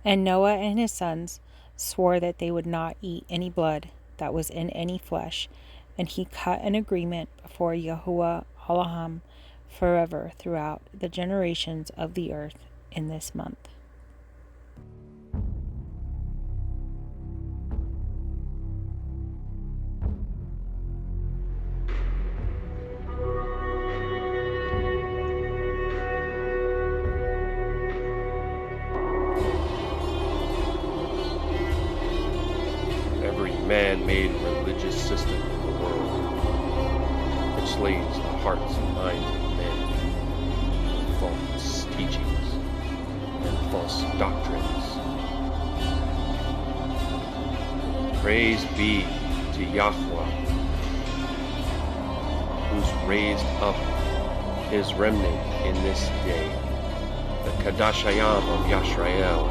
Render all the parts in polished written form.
And Noah and his sons swore that they would not eat any blood that was in any flesh, and he cut an agreement before Yahuah Elohim forever throughout the generations of the earth in this month. Man-made religious system in the world enslaves the hearts and minds of men with false teachings and false doctrines. Praise be to Yahuah, who's raised up his remnant in this day, the Qadashayam of Yashar'Al,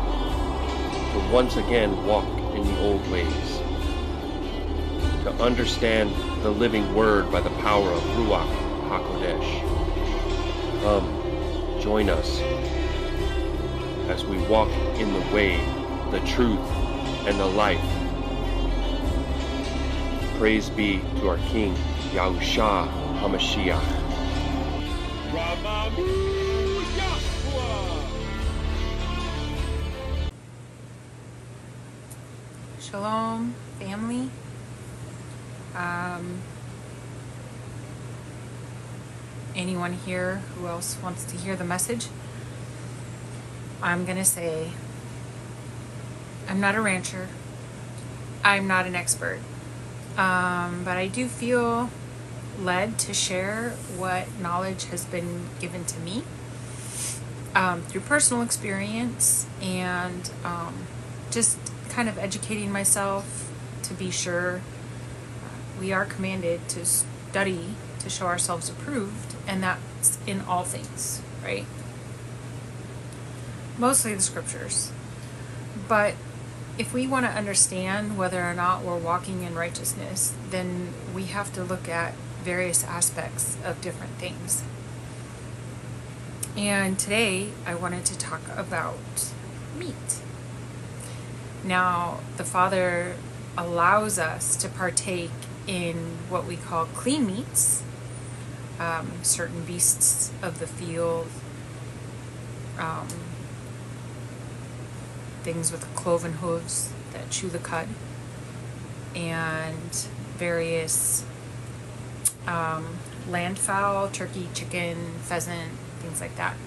to once again walk in the old ways, to understand the living word by the power of Ruach Ha'Qadash. Come, join us as we walk in the way, the truth, and the life. Praise be to our King, Yahusha HaMashiach. Shalom, family. Anyone here who else wants to hear the message? I'm gonna say, I'm not a rancher. I'm not an expert. But I do feel led to share what knowledge has been given to me through personal experience and just kind of educating myself to be sure. We are commanded to study to show ourselves approved, and that's in all things, right? Mostly the scriptures. But if we want to understand whether or not we're walking in righteousness, then we have to look at various aspects of different things. And today I wanted to talk about meat. Now, the Father allows us to partake in what we call clean meats, certain beasts of the field, things with cloven hooves that chew the cud, and various land fowl, turkey, chicken, pheasant, things like that.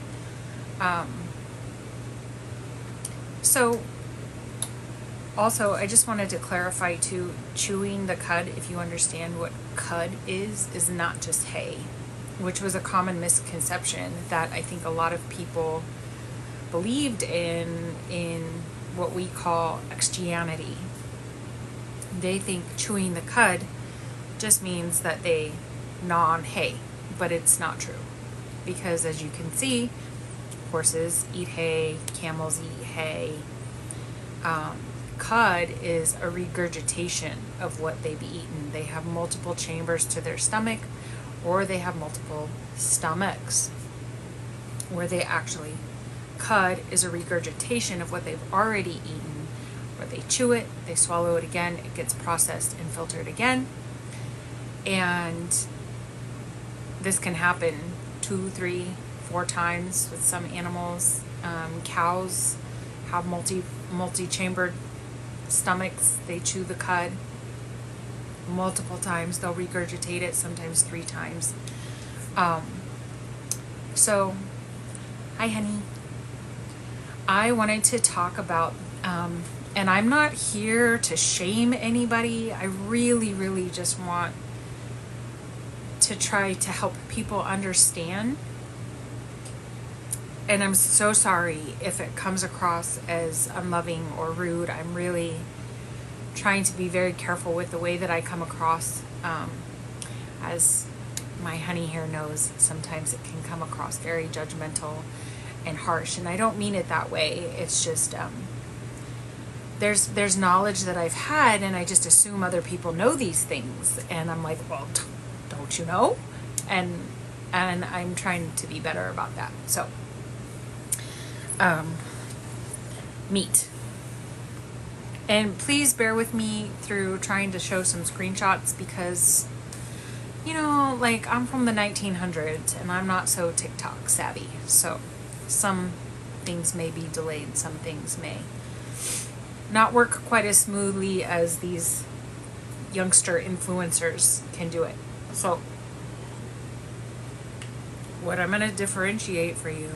Also, I just wanted to clarify too, chewing the cud, if you understand what cud is not just hay, which was a common misconception that I think a lot of people believed in what we call Christianity. They think chewing the cud just means that they gnaw on hay, but it's not true. Because as you can see, horses eat hay, camels eat hay. Cud is a regurgitation of what they've eaten. They have multiple chambers to their stomach, or they have multiple stomachs where they actually, cud is a regurgitation of what they've already eaten, where they chew it, they swallow it again, it gets processed and filtered again. And this can happen 2, 3, 4 times with some animals. Cows have multi-chambered stomachs. They chew the cud multiple times. They'll regurgitate it, sometimes 3 times. So, hi honey. I wanted to talk about, and I'm not here to shame anybody. I really just want to try to help people understand. And I'm so sorry if it comes across as unloving or rude. I'm really trying to be very careful with the way that I come across. As my honey here knows, sometimes it can come across very judgmental and harsh. And I don't mean it that way. It's just, there's knowledge that I've had, and I just assume other people know these things. And I'm like, well, don't you know? And I'm trying to be better about that. So, meat. And please bear with me through trying to show some screenshots because, you know, like I'm from the 1900s and I'm not so TikTok savvy. So some things may be delayed, some things may not work quite as smoothly as these youngster influencers can do it. So what I'm going to differentiate for you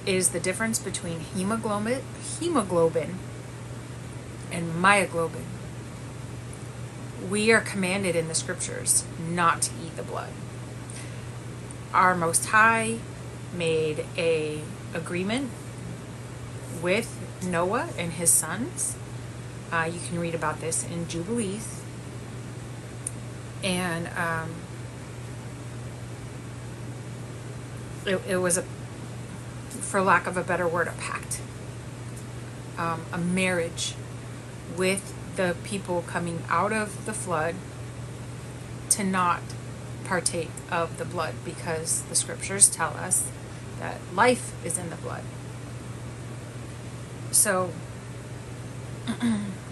is the difference between hemoglobin and myoglobin. We are commanded in the scriptures not to eat the blood. Our Most High made a agreement with Noah and his sons. You can read about this in Jubilees. And it was, for lack of a better word, a pact. A marriage with the people coming out of the flood to not partake of the blood, because the scriptures tell us that life is in the blood. So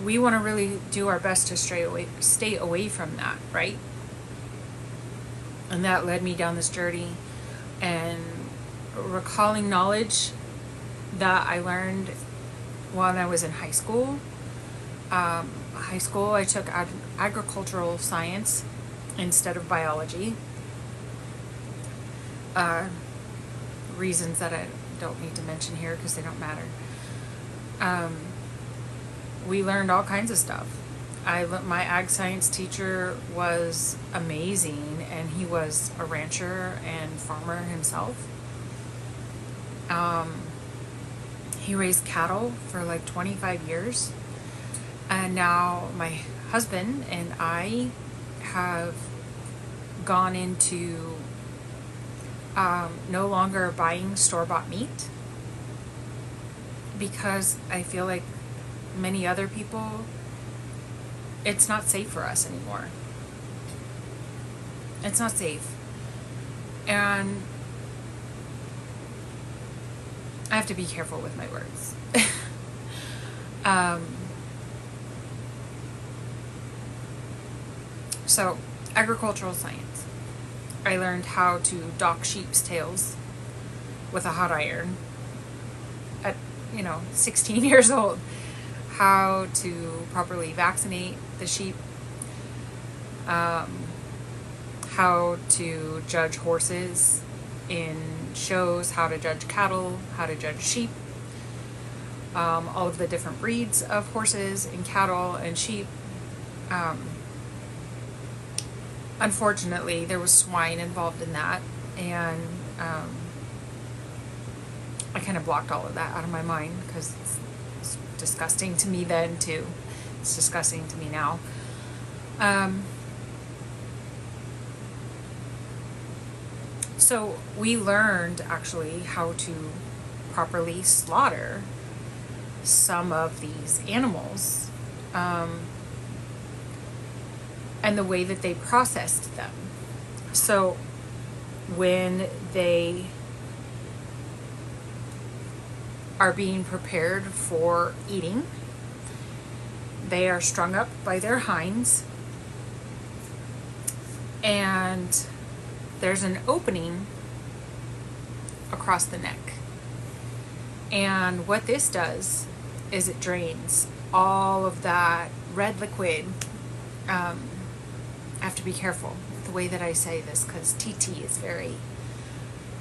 we want to really do our best to stay away from that, right? And that led me down this journey and recalling knowledge that I learned when I was in high school. I took agricultural science instead of biology. Reasons that I don't need to mention here because they don't matter. We learned all kinds of stuff. My ag science teacher was amazing, and he was a rancher and farmer himself. He raised cattle for like 25 years. And now my husband and I have gone into no longer buying store-bought meat, because I feel like many other people, it's not safe for us anymore. It's not safe. And I have to be careful with my words. So, agricultural science. I learned how to dock sheep's tails with a hot iron at, 16 years old. How to properly vaccinate the sheep. How to judge horses in shows, how to judge cattle, how to judge sheep. All of the different breeds of horses and cattle and sheep. Unfortunately, there was swine involved in that, and I kind of blocked all of that out of my mind because it's disgusting to me then too. It's disgusting to me now. So we learned actually how to properly slaughter some of these animals. And the way that they processed them. So when they are being prepared for eating, they are strung up by their hinds, and there's an opening across the neck. And what this does is it drains all of that red liquid. I have to be careful with the way that I say this because TT is very,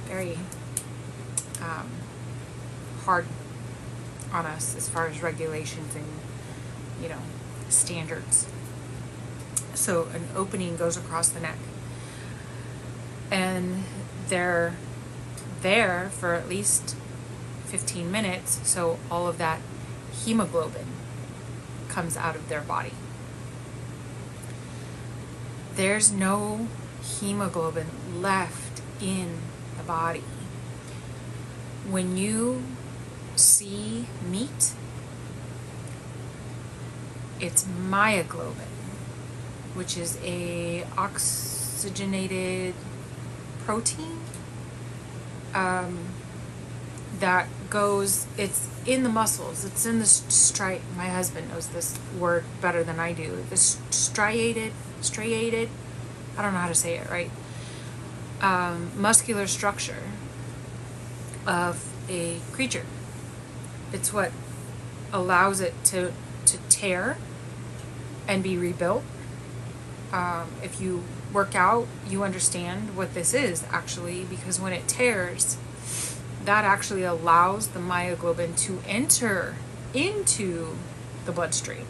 very hard on us as far as regulations and, standards. So an opening goes across the neck. And they're there for at least 15 minutes, so all of that hemoglobin comes out of their body. There's no hemoglobin left in the body. When you see meat, it's myoglobin, which is a oxygenated protein that goes, it's in the muscles, it's in the my husband knows this word better than I do, the striated, I don't know how to say it right, muscular structure of a creature. It's what allows it to tear and be rebuilt. If you work out, you understand what this is actually, because when it tears, that actually allows the myoglobin to enter into the bloodstream.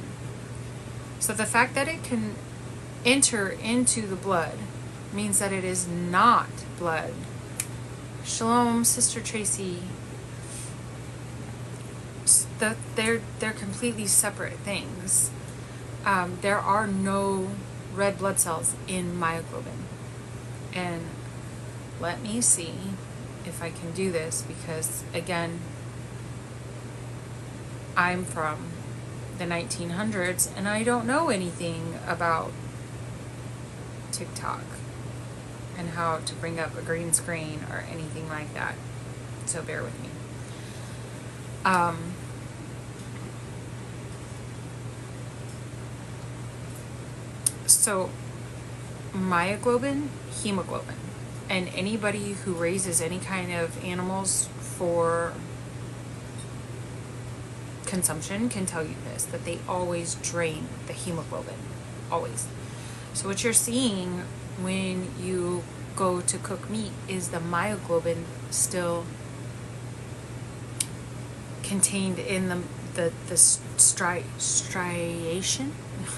So the fact that it can enter into the blood means that it is not blood. Shalom, Sister Tracy. They're completely separate things. There are no red blood cells in myoglobin. And let me see if I can do this, because again, I'm from the 1900s and I don't know anything about TikTok and how to bring up a green screen or anything like that. So bear with me. So myoglobin, hemoglobin, and anybody who raises any kind of animals for consumption can tell you this, that they always drain the hemoglobin, always. So what you're seeing when you go to cook meat is the myoglobin still contained in the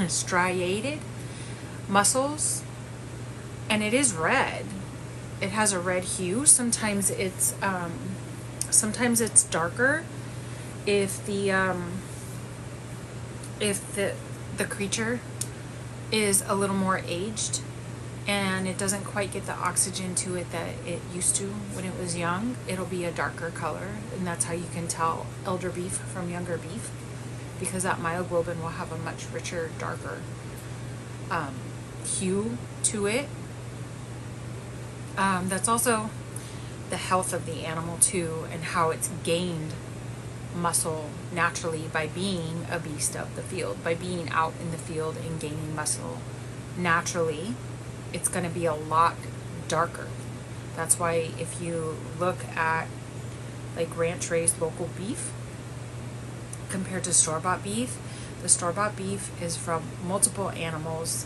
striated muscles, and it is red. It has a red hue. Sometimes it's darker if the creature is a little more aged and it doesn't quite get the oxygen to it that it used to when it was young. It'll be a darker color, and that's how you can tell elder beef from younger beef, because that myoglobin will have a much richer, darker hue to it. That's also the health of the animal too, and how it's gained muscle naturally by being a beast of the field, by being out in the field and gaining muscle naturally. It's going to be a lot darker. That's why if you look at like ranch raised local beef compared to store-bought beef, the store-bought beef is from multiple animals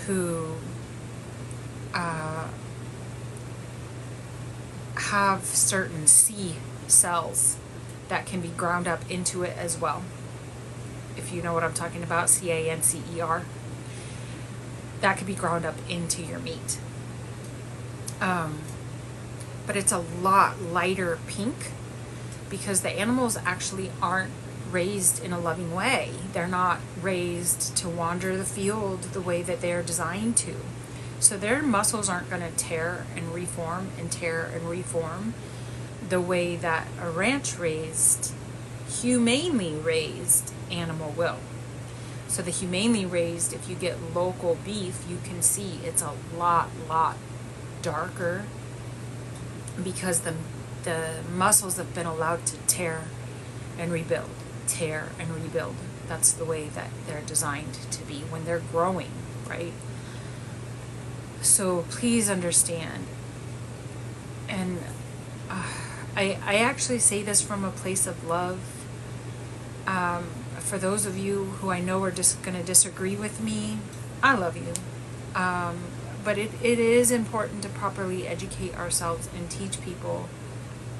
who have certain C cells that can be ground up into it as well. If you know what I'm talking about, CANCER. That could be ground up into your meat. But it's a lot lighter pink because the animals actually aren't raised in a loving way. They're not raised to wander the field the way that they're designed to. So their muscles aren't going to tear and reform the way that a ranch raised, humanely raised animal will. So the humanely raised, if you get local beef, you can see it's a lot darker because the muscles have been allowed to tear and rebuild. That's the way that they're designed to be when they're growing, right? So please understand. And I actually say this from a place of love. For those of you who I know are just going to disagree with me, I love you. But it is important to properly educate ourselves and teach people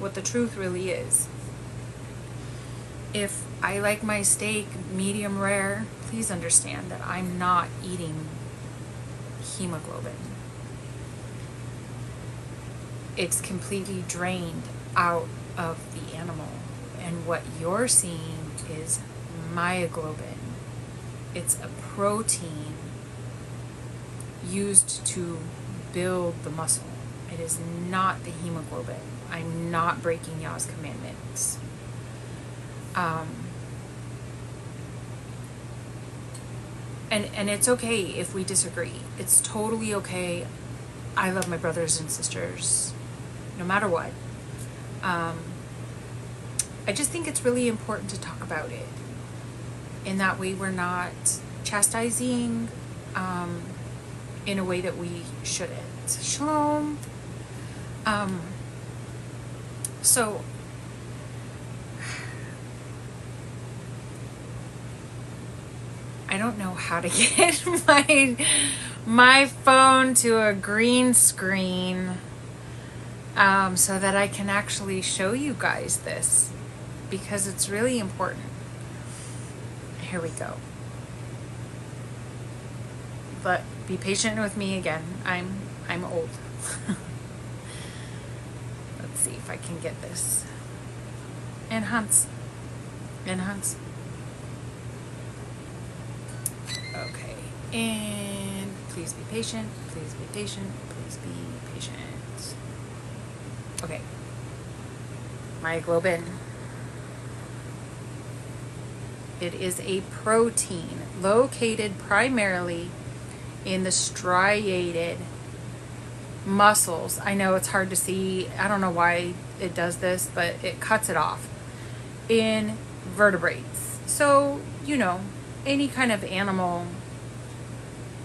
what the truth really is. If I like my steak medium rare, please understand that I'm not eating hemoglobin. It's completely drained out of the animal. And what you're seeing is myoglobin. It's a protein used to build the muscle. It is not the hemoglobin. I'm not breaking Yah's commandments. And it's okay if we disagree. It's totally okay. I love my brothers and sisters, no matter what. I just think it's really important to talk about it. In that way, we're not chastising in a way that we shouldn't. Shalom. So, I don't know how to get my phone to a green screen so that I can actually show you guys this, because it's really important. Here we go. But be patient with me again. I'm old. Let's see if I can get this. Enhance. Okay. And please be patient. Please be patient. Please be patient. Okay. Myoglobin. It is a protein located primarily in the striated muscles. I know it's hard to see. I don't know why it does this, but it cuts it off in vertebrates. So, you know, any kind of animal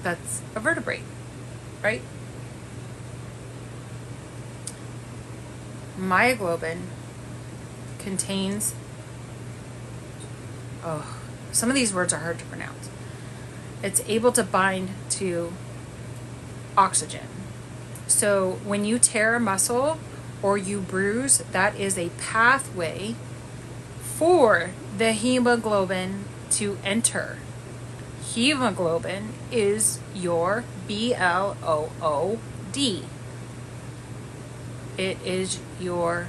that's a vertebrate, right? Myoglobin contains, some of these words are hard to pronounce. It's able to bind to oxygen. So when you tear a muscle or you bruise, that is a pathway for the hemoglobin to enter. Hemoglobin is your blood. It is your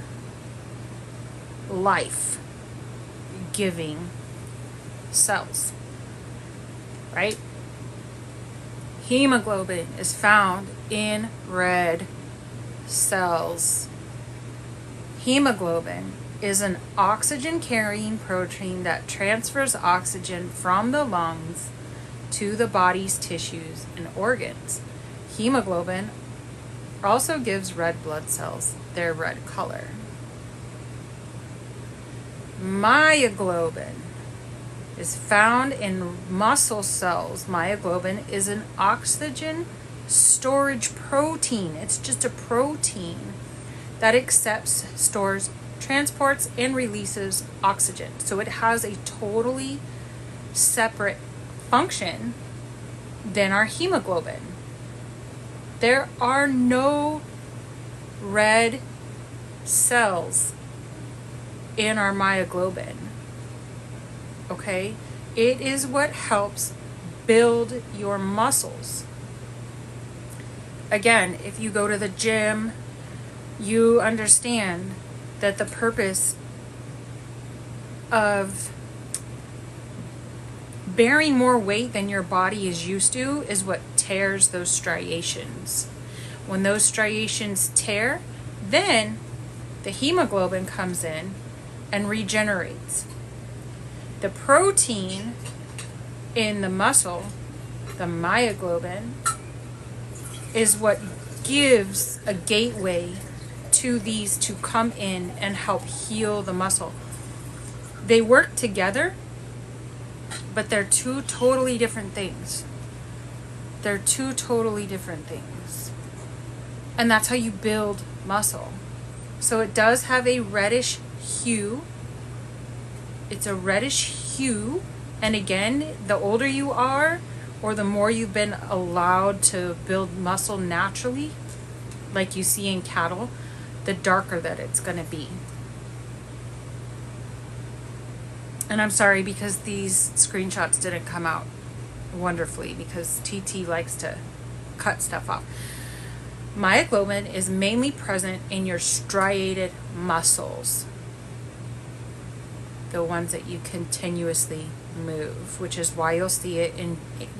life-giving cells, right? Hemoglobin is found in red cells. Hemoglobin is an oxygen-carrying protein that transfers oxygen from the lungs to the body's tissues and organs. Hemoglobin also gives red blood cells their red color. Myoglobin is found in muscle cells. Myoglobin is an oxygen storage protein. It's just a protein that accepts, stores, transports, and releases oxygen. So it has a totally separate function than our hemoglobin. There are no red cells in our myoglobin. Okay? It is what helps build your muscles. Again, if you go to the gym, you understand that the purpose of bearing more weight than your body is used to is what tears those striations. When those striations tear, then the hemoglobin comes in and regenerates. The protein in the muscle, the myoglobin, is what gives a gateway to these to come in and help heal the muscle. They work together, but they're two totally different things. They're two totally different things. And that's how you build muscle. So it does have a reddish hue. It's a reddish hue. And again, the older you are, or the more you've been allowed to build muscle naturally, like you see in cattle, the darker that it's going to be. And I'm sorry because these screenshots didn't come out wonderfully because TT likes to cut stuff off. Myoglobin is mainly present in your striated muscles, the ones that you continuously move, which is why you'll see it in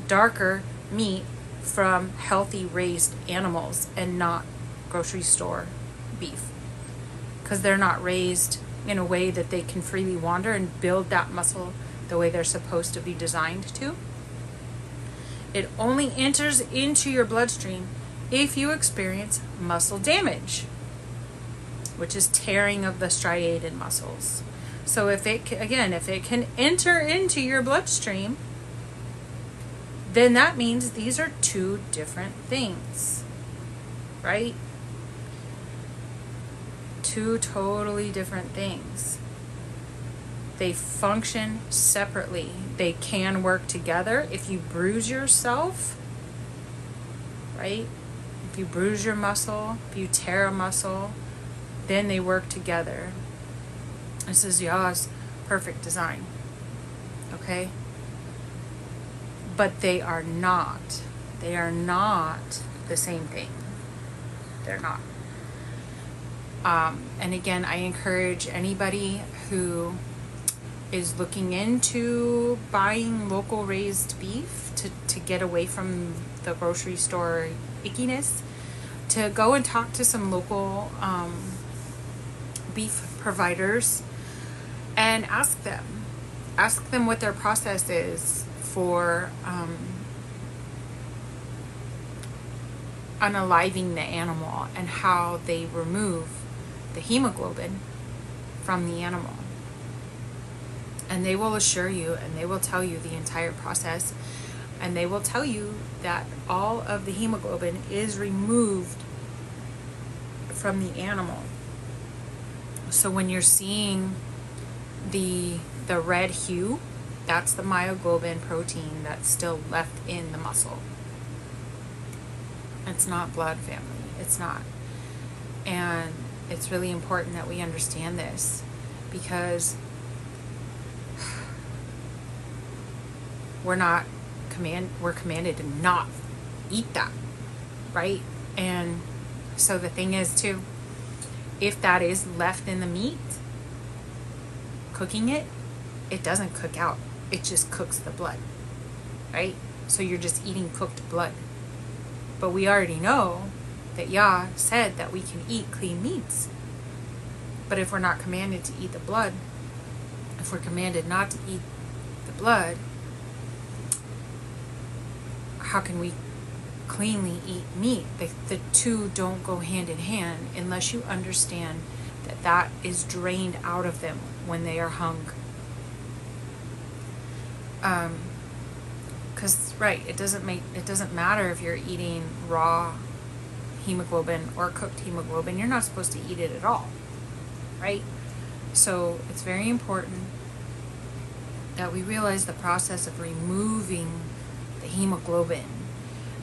darker meat from healthy raised animals and not grocery store beef, because they're not raised in a way that they can freely wander and build that muscle the way they're supposed to be designed to. It only enters into your bloodstream if you experience muscle damage, which is tearing of the striated muscles. So if it can enter into your bloodstream, then that means these are two different things, right? Two totally different things. They function separately. They can work together. If you bruise yourself, right? If you bruise your muscle, if you tear a muscle, then they work together. This is Yah's perfect design. Okay? But they are not. They are not the same thing. They're not. And again, I encourage anybody who is looking into buying local raised beef to get away from the grocery store ickiness, to go and talk to some local beef providers and ask them what their process is for unaliving the animal and how they remove the hemoglobin from the animal. And they will assure you, and they will tell you the entire process, and they will tell you that all of the hemoglobin is removed from the animal. So when you're seeing the red hue, that's the myoglobin protein that's still left in the muscle. It's not blood, family. It's not. And it's really important that we understand this, because we're commanded to not eat that, right? And so the thing is too, if that is left in the meat, cooking it doesn't cook out. It just cooks the blood, right? So you're just eating cooked blood. But we already know that Yah said that we can eat clean meats. But if we're not commanded to eat the blood, if we're commanded not to eat the blood, how can we cleanly eat meat? The two don't go hand in hand unless you understand that that is drained out of them when they are hung. Because it doesn't matter if you're eating raw hemoglobin or cooked hemoglobin. You're not supposed to eat it at all, right? So it's very important that we realize the process of removing the hemoglobin,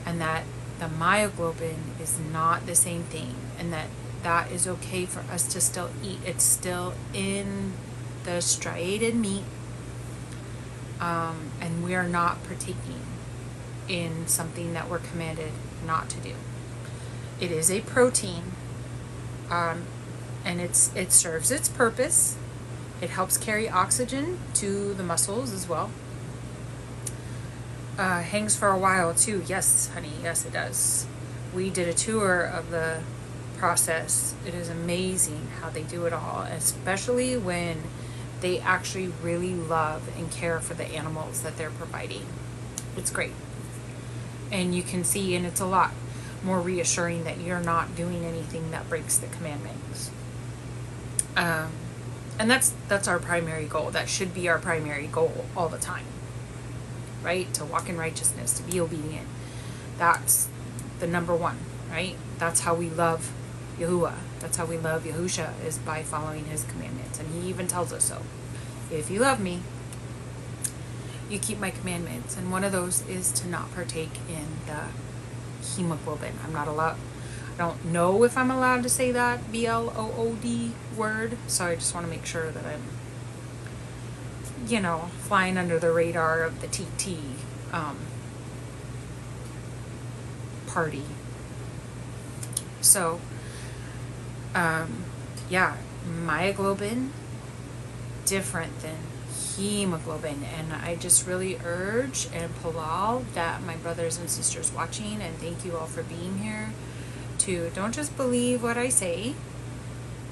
and that the myoglobin is not the same thing, and that is okay for us to still eat. It's still in the striated meat, and we are not partaking in something that we're commanded not to do. It is a protein, and it serves its purpose. It helps carry oxygen to the muscles as well. Hangs for a while too. Yes, honey. Yes, it does. We did a tour of the process. It is amazing how they do it all, especially when they actually really love and care for the animals that they're providing. It's great. And you can see, and it's a lot more reassuring that you're not doing anything that breaks the commandments. And that's our primary goal. That should be our primary goal all the time, right? To walk in righteousness, to be obedient. That's the number one, right? That's how we love Yahuah. That's how we love Yahusha, is by following his commandments. And he even tells us so. If you love me, you keep my commandments. And one of those is to not partake in the hemoglobin. I'm not allowed. I don't know if I'm allowed to say that BLOOD word. So I just want to make sure that I'm, flying under the radar of the TT party. So, myoglobin, different than hemoglobin. And I just really urge and palal that my brothers and sisters watching, and thank you all for being here, to don't just believe what I say,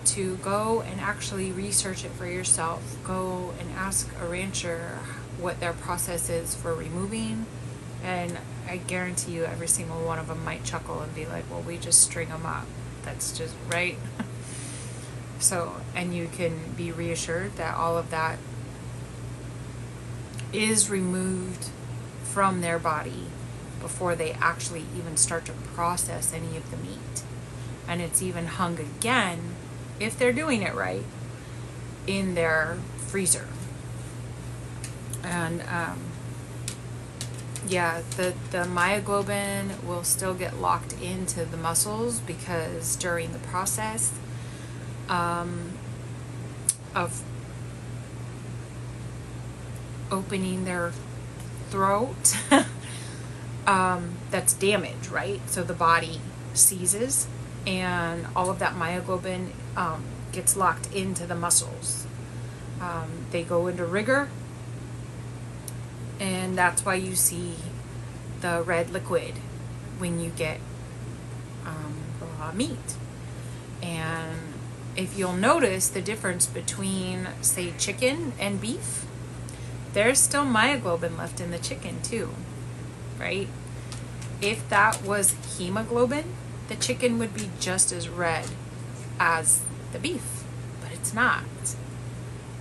to go and actually research it for yourself. Go and ask a rancher what their process is for removing, and I guarantee you every single one of them might chuckle and be like, well, we just string them up. That's just right. So, and you can be reassured that all of that is removed from their body before they actually even start to process any of the meat. And it's even hung again, if they're doing it right, in their freezer. And the myoglobin will still get locked into the muscles because during the process of opening their throat, that's damage, right? So the body seizes and all of that myoglobin gets locked into the muscles. They go into rigor, and that's why you see the red liquid when you get raw meat. And if you'll notice the difference between, say, chicken and beef, there's still myoglobin left in the chicken too, right? If that was hemoglobin, the chicken would be just as red as the beef, but it's not.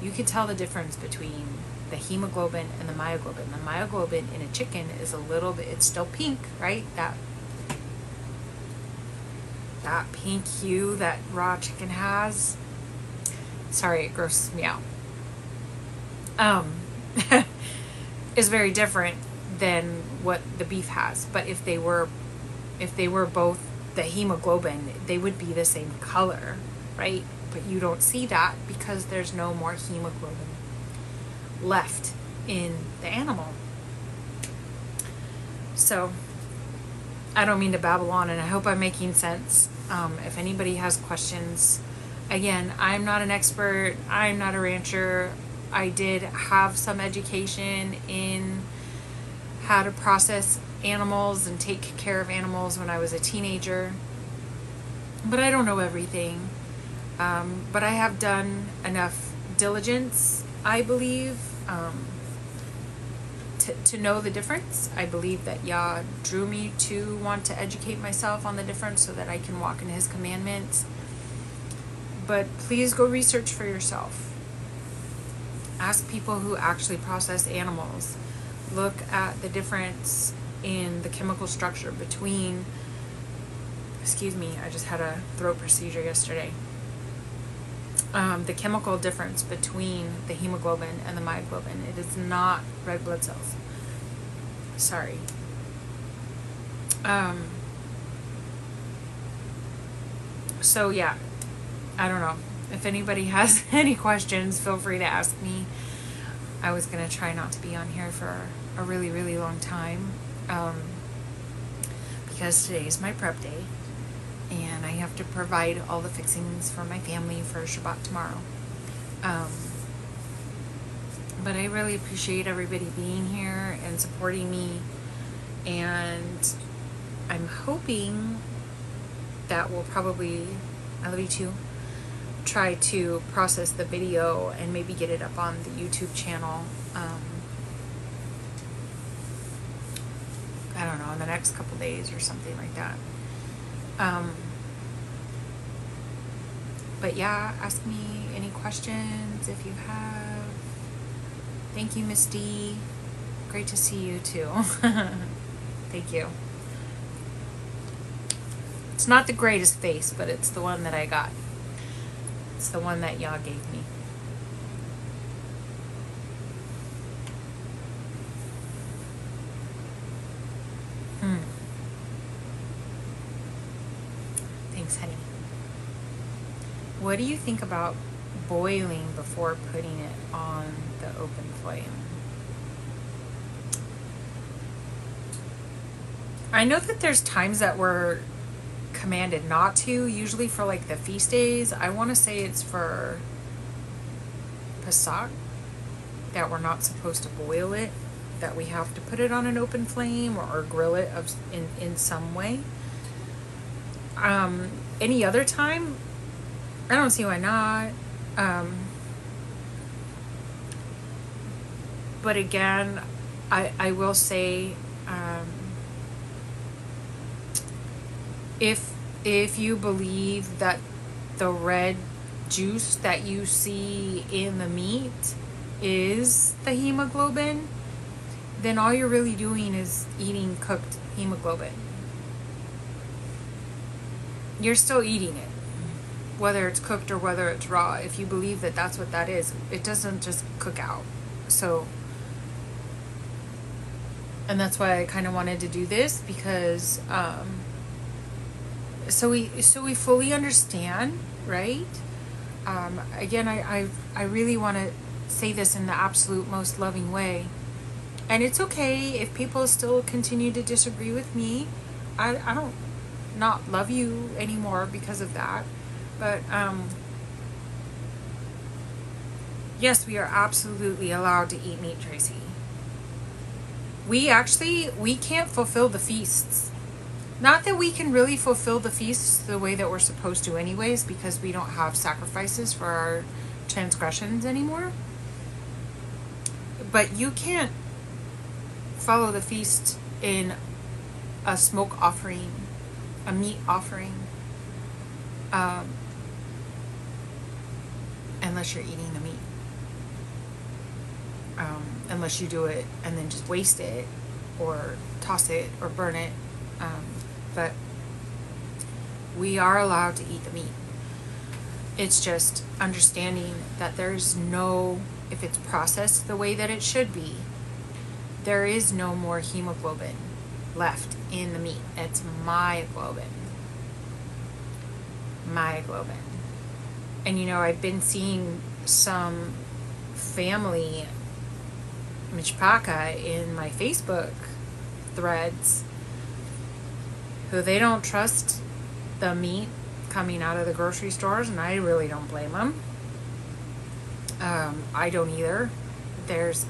You can tell the difference between the hemoglobin and the myoglobin. The myoglobin in a chicken is a little bit, it's still pink, right? That pink hue that raw chicken has. Sorry, it grosses me out. Is very different than what the beef has. But if they were both the hemoglobin, they would be the same color, right? But you don't see that because there's no more hemoglobin left in the animal. So I don't mean to babble on, and I hope I'm making sense. If anybody has questions, again, I'm not an expert. I'm not a rancher. I did have some education in how to process animals and take care of animals when I was a teenager, but I don't know everything. But I have done enough diligence, I believe, to know the difference. I believe that Yah drew me to want to educate myself on the difference so that I can walk in His commandments. But please go research for yourself. Ask people who actually process animals. Look at the difference in the chemical structure between, I just had a throat procedure yesterday. The chemical difference between the hemoglobin and the myoglobin. It is not red blood cells. Sorry. So yeah, I don't know. If anybody has any questions, feel free to ask me. I was going to try not to be on here for a really, really long time, because today is my prep day, and I have to provide all the fixings for my family for Shabbat tomorrow. But I really appreciate everybody being here and supporting me, and I'm hoping that we'll probably, I love you too, try to process the video and maybe get it up on the YouTube channel. I don't know, in the next couple days or something like that. But yeah, ask me any questions if you have. Thank you, Miss D. Great to see you too. Thank you. It's not the greatest face, but it's the one that I got. It's the one that Yah gave me. Thanks, honey. What do you think about boiling before putting it on the open flame? I know that there's times that we're commanded not to, usually for like the feast days. I want to say it's for Pesach that we're not supposed to boil it, that we have to put it on an open flame or grill it in some way. Any other time, I don't see why not. But again, I will say, if you believe that the red juice that you see in the meat is the hemoglobin, then all you're really doing is eating cooked hemoglobin. You're still eating it, whether it's cooked or whether it's raw. If you believe that that's what that is, it doesn't just cook out. So, and that's why I kind of wanted to do this, because so we fully understand, right? Again, I really want to say this in the absolute most loving way. And it's okay if people still continue to disagree with me. I don't not love you anymore because of that. But yes, we are absolutely allowed to eat meat, Tracy. We can't fulfill the feasts. Not that we can really fulfill the feasts the way that we're supposed to anyways, because we don't have sacrifices for our transgressions anymore. But you can't follow the feast in a smoke offering, a meat offering, unless you're eating the meat. Unless you do it and then just waste it or toss it or burn it. But we are allowed to eat the meat. It's just understanding that there's no, if it's processed the way that it should be, there is no more hemoglobin left in the meat. It's myoglobin. Myoglobin. And I've been seeing some family mishpaka in my Facebook threads who they don't trust the meat coming out of the grocery stores, and I really don't blame them. I don't either. There's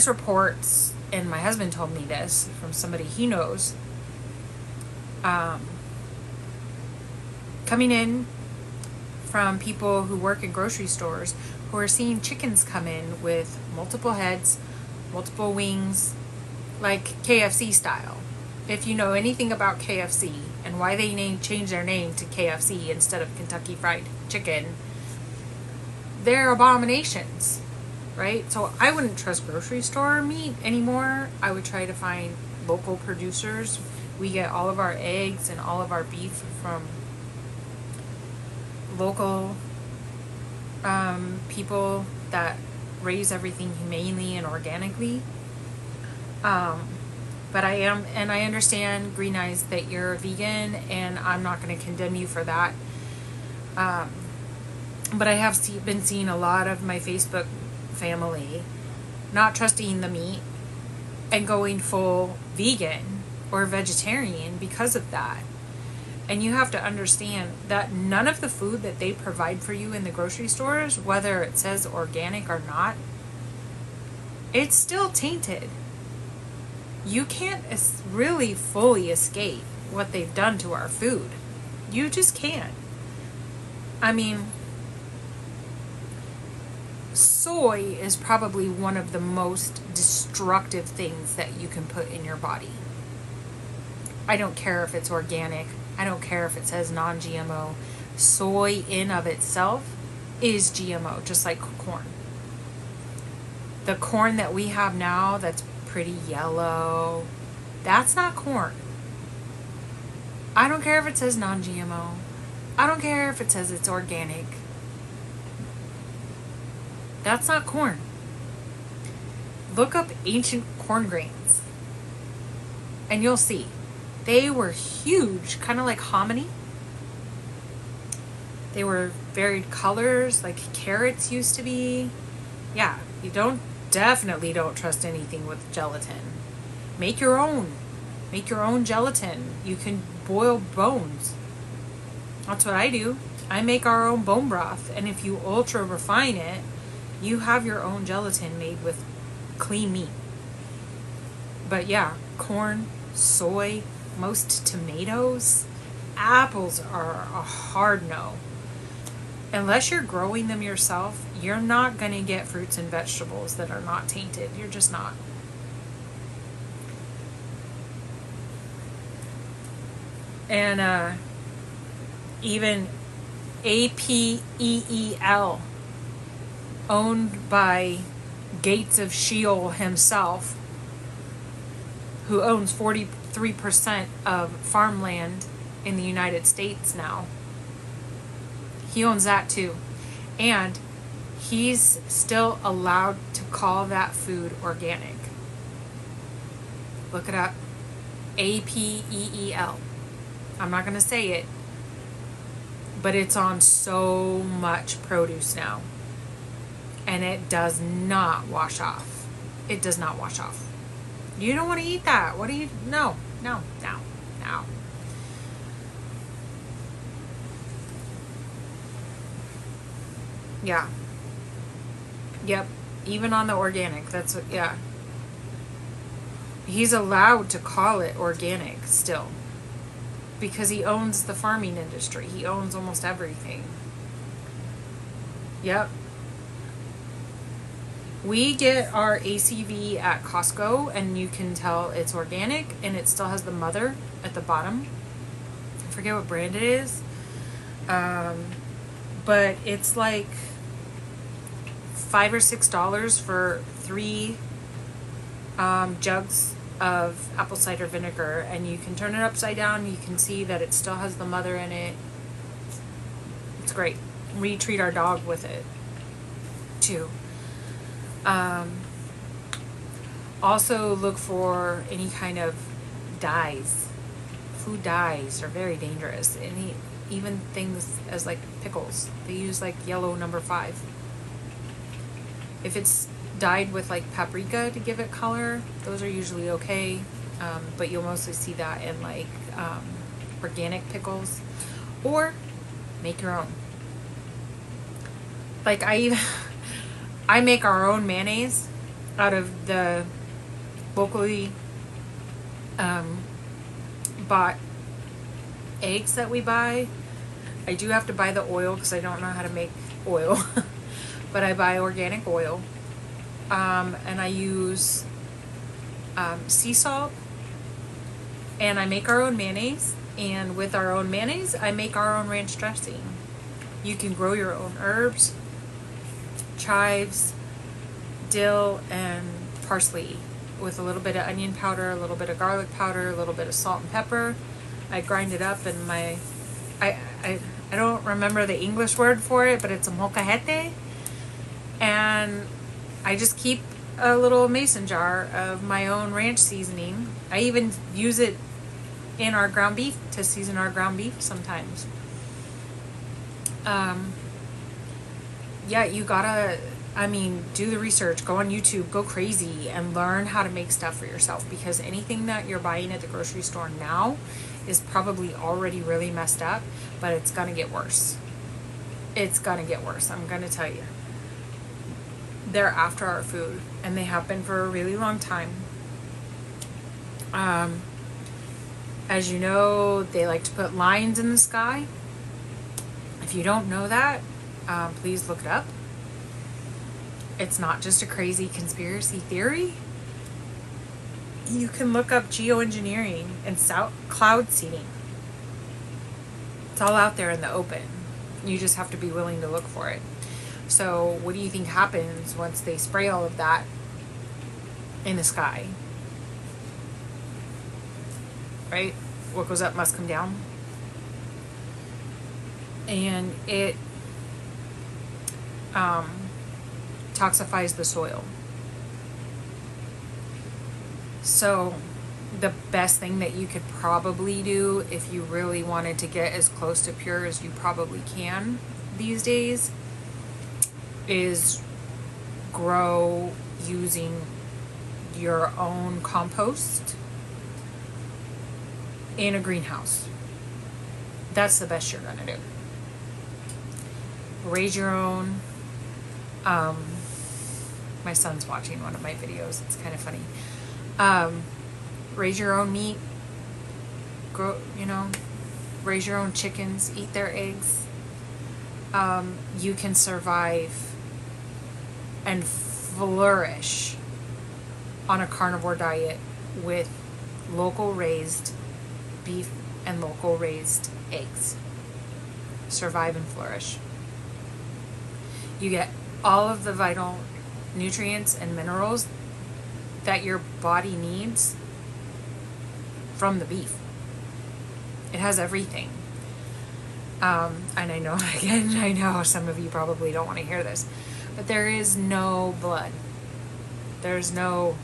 reports, and my husband told me this from somebody he knows, coming in from people who work in grocery stores who are seeing chickens come in with multiple heads, multiple wings, like KFC style. If you know anything about KFC and why they changed their name to KFC instead of Kentucky Fried Chicken, they're abominations, right? So I wouldn't trust grocery store meat anymore. I would try to find local producers. We get all of our eggs and all of our beef from local people that raise everything humanely and organically. But I understand, Green Eyes, that you're a vegan, and I'm not going to condemn you for that. But I have been seeing a lot of my Facebook family not trusting the meat and going full vegan or vegetarian because of that. And you have to understand that none of the food that they provide for you in the grocery stores, whether it says organic or not, it's still tainted. You can't really fully escape what they've done to our food. You just can't. I mean, soy is probably one of the most destructive things that you can put in your body. I don't care if it's organic. I don't care if it says non-GMO. Soy in of itself is GMO, just like corn. The corn that we have now that's pretty yellow, that's not corn. I don't care if it says non-GMO. I don't care if it says it's organic. That's not corn. Look up ancient corn grains and you'll see. They were huge, kind of like hominy. They were varied colors, like carrots used to be. Yeah, definitely don't trust anything with gelatin. Make your own. Make your own gelatin. You can boil bones. That's what I do. I make our own bone broth, and if you ultra refine it, you have your own gelatin made with clean meat. But yeah, corn, soy, most tomatoes, apples are a hard no. Unless you're growing them yourself, you're not going to get fruits and vegetables that are not tainted. You're just not. And even APEEL, owned by Gates of Sheol himself, who owns 43% of farmland in the United States now. He owns that too. And he's still allowed to call that food organic. Look it up. APEEL. I'm not going to say it, but it's on so much produce now. And it does not wash off. It does not wash off. You don't want to eat that. What do you... No. Yeah. Yep. Even on the organic. That's what... Yeah. He's allowed to call it organic still. Because he owns the farming industry. He owns almost everything. Yep. We get our ACV at Costco, and you can tell it's organic, and it still has the mother at the bottom. I forget what brand it is. But it's like $5 or $6 for 3 jugs of apple cider vinegar, and you can turn it upside down. You can see that it still has the mother in it. It's great. We treat our dog with it too. Also look for any kind of dyes. Food dyes are very dangerous. Even things as like pickles. They use like yellow number 5. If it's dyed with like paprika to give it color, those are usually okay. But you'll mostly see that in like organic pickles, or make your own. Like I make our own mayonnaise out of the locally bought eggs that we buy. I do have to buy the oil because I don't know how to make oil, but I buy organic oil, and I use sea salt, and I make our own mayonnaise. And with our own mayonnaise, I make our own ranch dressing. You can grow your own herbs, chives, dill, and parsley with a little bit of onion powder, a little bit of garlic powder, a little bit of salt and pepper. I grind it up in my... I don't remember the English word for it, but it's a molcajete. And I just keep a little mason jar of my own ranch seasoning. I even use it in our ground beef to season our ground beef sometimes. Yeah, you gotta, do the research, go on YouTube, go crazy, and learn how to make stuff for yourself, because anything that you're buying at the grocery store now is probably already really messed up, but it's gonna get worse. It's gonna get worse, I'm gonna tell you. They're after our food, and they have been for a really long time. As you know, they like to put lines in the sky. If you don't know that, please look it up. It's not just a crazy conspiracy theory. You can look up geoengineering and cloud seeding. It's all out there in the open. You just have to be willing to look for it. So what do you think happens once they spray all of that in the sky? Right? What goes up must come down. And it toxifies the soil. So the best thing that you could probably do if you really wanted to get as close to pure as you probably can these days is grow using your own compost in a greenhouse. That's the best you're gonna do. Raise your own. My son's watching one of my videos. It's kind of funny. Raise your own meat. Grow, raise your own chickens. Eat their eggs. You can survive and flourish on a carnivore diet with local raised beef and local raised eggs. survive and flourish. You get all of the vital nutrients and minerals that your body needs from the beef. It has everything. And I know, again, I know some of you probably don't want to hear this, but there is no blood. There's no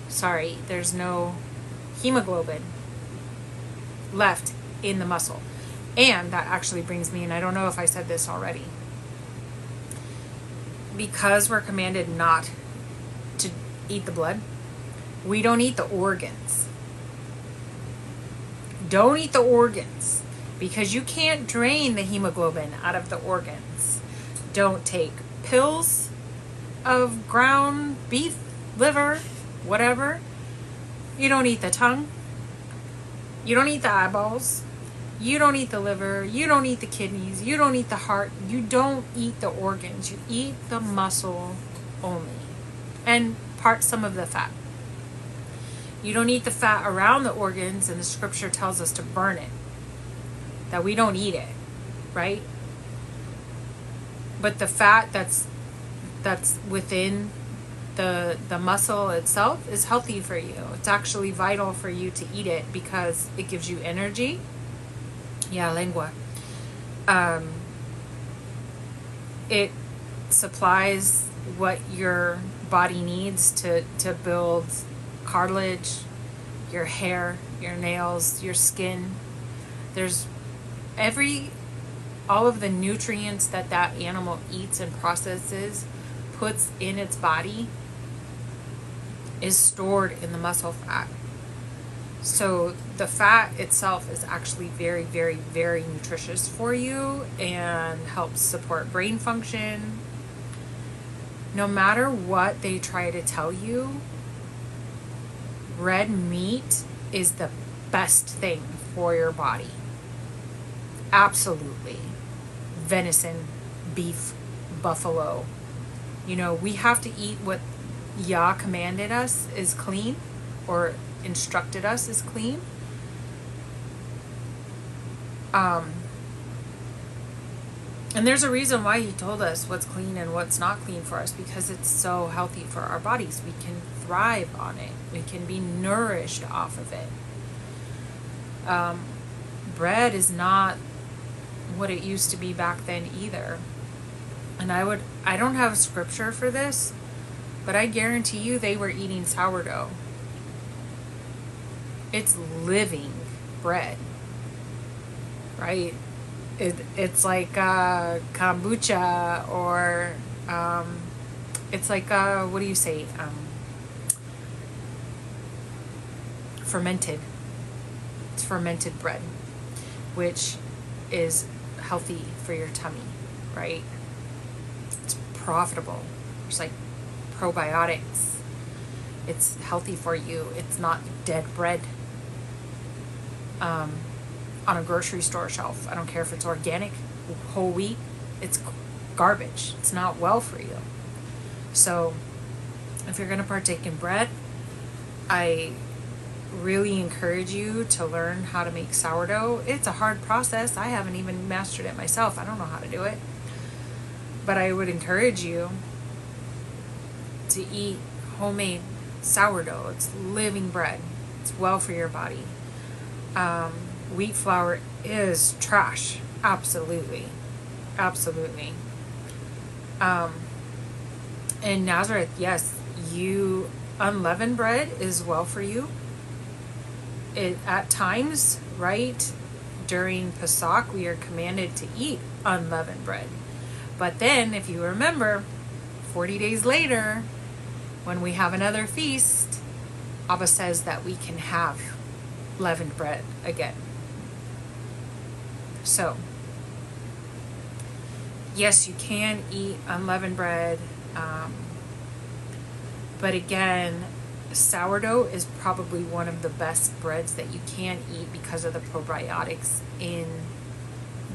hemoglobin left in the muscle. And that actually brings me, and I don't know if I said this already, because we're commanded not to eat the blood, we don't eat the organs. Don't eat the organs, because you can't drain the hemoglobin out of the organs. Don't take pills of ground beef, liver, whatever. You don't eat the tongue. You don't eat the eyeballs. You don't eat the liver. You don't eat the kidneys. You don't eat the heart. You don't eat the organs. You eat the muscle only. And some of the fat. You don't eat the fat around the organs, and the scripture tells us to burn it. That we don't eat it, right? But the fat that's within the muscle itself is healthy for you. It's actually vital for you to eat it because it gives you energy. Yeah, lengua. It supplies what your body needs to build cartilage, your hair, your nails, your skin. There's all of the nutrients that animal eats and processes, puts in its body, is stored in the muscle fat. So the fat itself is actually very, very, very nutritious for you and helps support brain function. No matter what they try to tell you, red meat is the best thing for your body. Absolutely. Venison, beef, buffalo. We have to eat what Yah commanded us is clean, or instructed us is clean. And there's a reason why he told us what's clean and what's not clean for us, because it's so healthy for our bodies. We can thrive on it. We can be nourished off of it. Bread is not what it used to be back then either. And I don't have scripture for this, but I guarantee you they were eating sourdough. It's living bread, right? It's like kombucha, or it's like what do you say? Fermented. It's fermented bread, which is healthy for your tummy, right? It's profitable. It's like probiotics. It's healthy for you. It's not dead bread on a grocery store shelf. I don't care if it's organic, whole wheat. It's garbage. It's not well for you. So if you're going to partake in bread, I really encourage you to learn how to make sourdough. It's a hard process. I haven't even mastered it myself. I don't know how to do it. But I would encourage you to eat homemade sourdough. It's living bread. It's well for your body. Wheat flour is trash. Absolutely. Absolutely. In Nazareth, yes, unleavened bread is well for you. At times, right, during Pesach, we are commanded to eat unleavened bread. But then, if you remember, 40 days later, when we have another feast, Abba says that we can have leavened bread again. So, yes, you can eat unleavened bread, but again, sourdough is probably one of the best breads that you can eat because of the probiotics in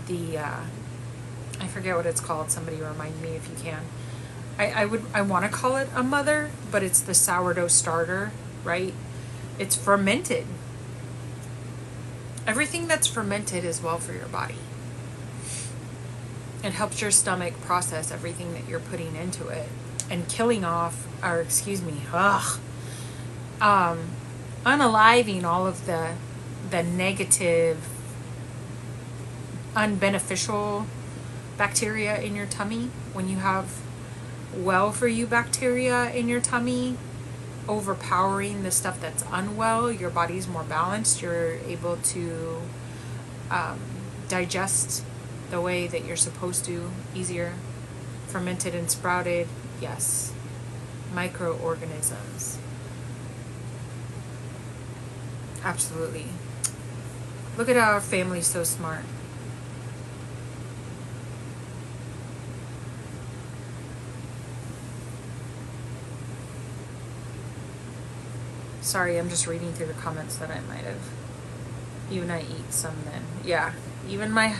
the I forget what it's called. Somebody remind me if you can. I want to call it a mother, but it's the sourdough starter, right? It's fermented. Everything that's fermented is well for your body. It helps your stomach process everything that you're putting into it, and killing off, or excuse me, unaliving all of the negative, unbeneficial bacteria in your tummy. When you have well for you bacteria in your tummy overpowering the stuff that's unwell, your body's more balanced. You're able to digest the way that you're supposed to, easier. Fermented and sprouted, yes. Microorganisms, absolutely. Look at our family's so smart. Sorry, I'm just reading through the comments that I might have. Even I eat some then. Yeah, even my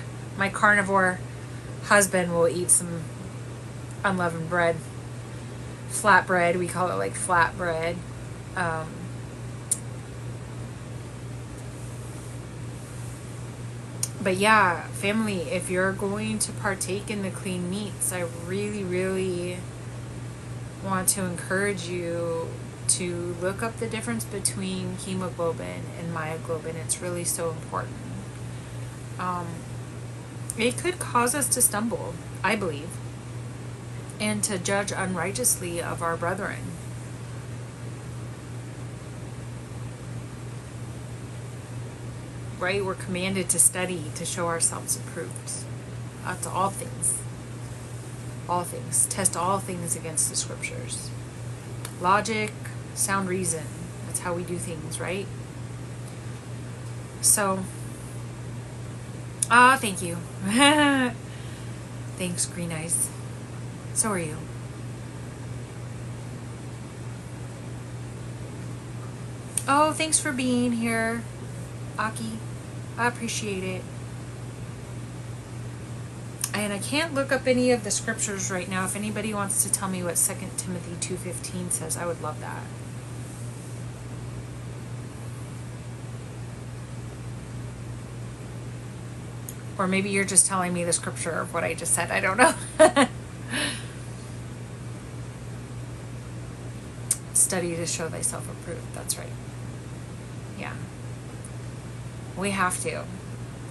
carnivore husband will eat some unleavened bread. Flat bread, we call it like flat bread. But yeah, family, if you're going to partake in the clean meats, I really, really want to encourage you to look up the difference between hemoglobin and myoglobin. It's really so important. It could cause us to stumble, I believe, and to judge unrighteously of our brethren. Right? We're commanded to study to show ourselves approved. To all things. All things. Test all things against the scriptures. Logic, sound reason. That's how we do things, right? So, thank you. Thanks, Green Eyes. So are you. Oh, thanks for being here, Aki. I appreciate it. And I can't look up any of the scriptures right now. If anybody wants to tell me what 2 Timothy 2:15 says, I would love that. Or maybe you're just telling me the scripture of what I just said. I don't know. Study to show thyself approved. That's right. Yeah. We have to.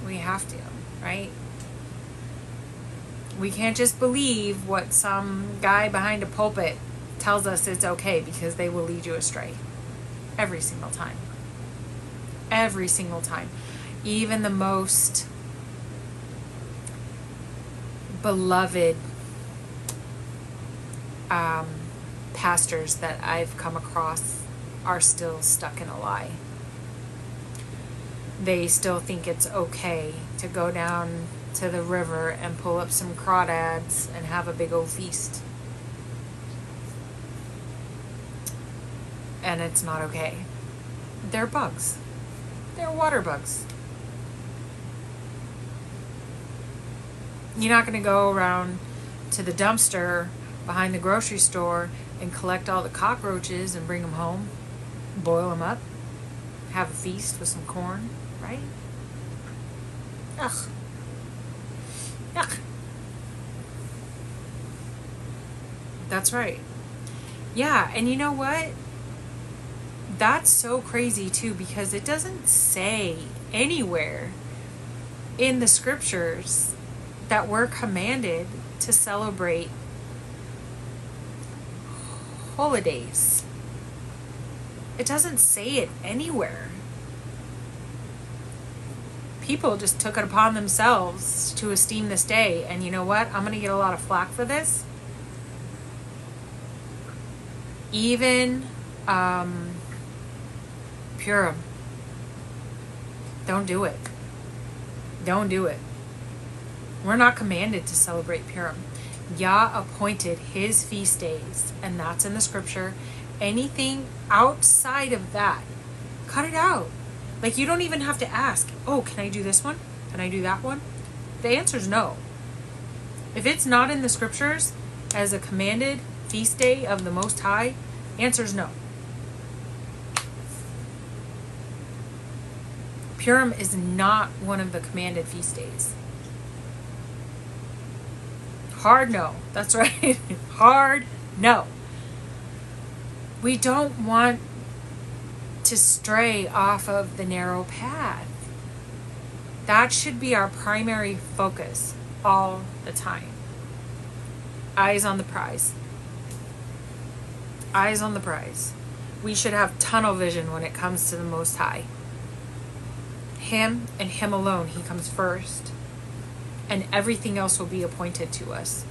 We have to, right? We can't just believe what some guy behind a pulpit tells us it's okay, because they will lead you astray. Every single time. Every single time. Even the most beloved pastors that I've come across are still stuck in a lie. They still think it's okay to go down to the river and pull up some crawdads and have a big old feast. And it's not okay. They're bugs. They're water bugs. You're not going to go around to the dumpster behind the grocery store and collect all the cockroaches and bring them home, boil them up, have a feast with some corn, right? Ugh. Yuck. That's right. Yeah, and you know what? That's so crazy too, because it doesn't say anywhere in the scriptures that we're commanded to celebrate holidays. It doesn't say it anywhere. People just took it upon themselves to esteem this day. And you know what? I'm going to get a lot of flack for this. Even Purim. Don't do it. Don't do it. We're not commanded to celebrate Purim. Yah appointed his feast days, and that's in the scripture. Anything outside of that, cut it out. Like, you don't even have to ask, oh, can I do this one? Can I do that one? The answer is no. If it's not in the scriptures as a commanded feast day of the Most High, answer is no. Purim is not one of the commanded feast days. Hard no. That's right. Hard no. We don't want to stray off of the narrow path. That should be our primary focus all the time. Eyes on the prize. Eyes on the prize. We should have tunnel vision when it comes to the Most High. Him and Him alone. He comes first. And everything else will be appointed to us.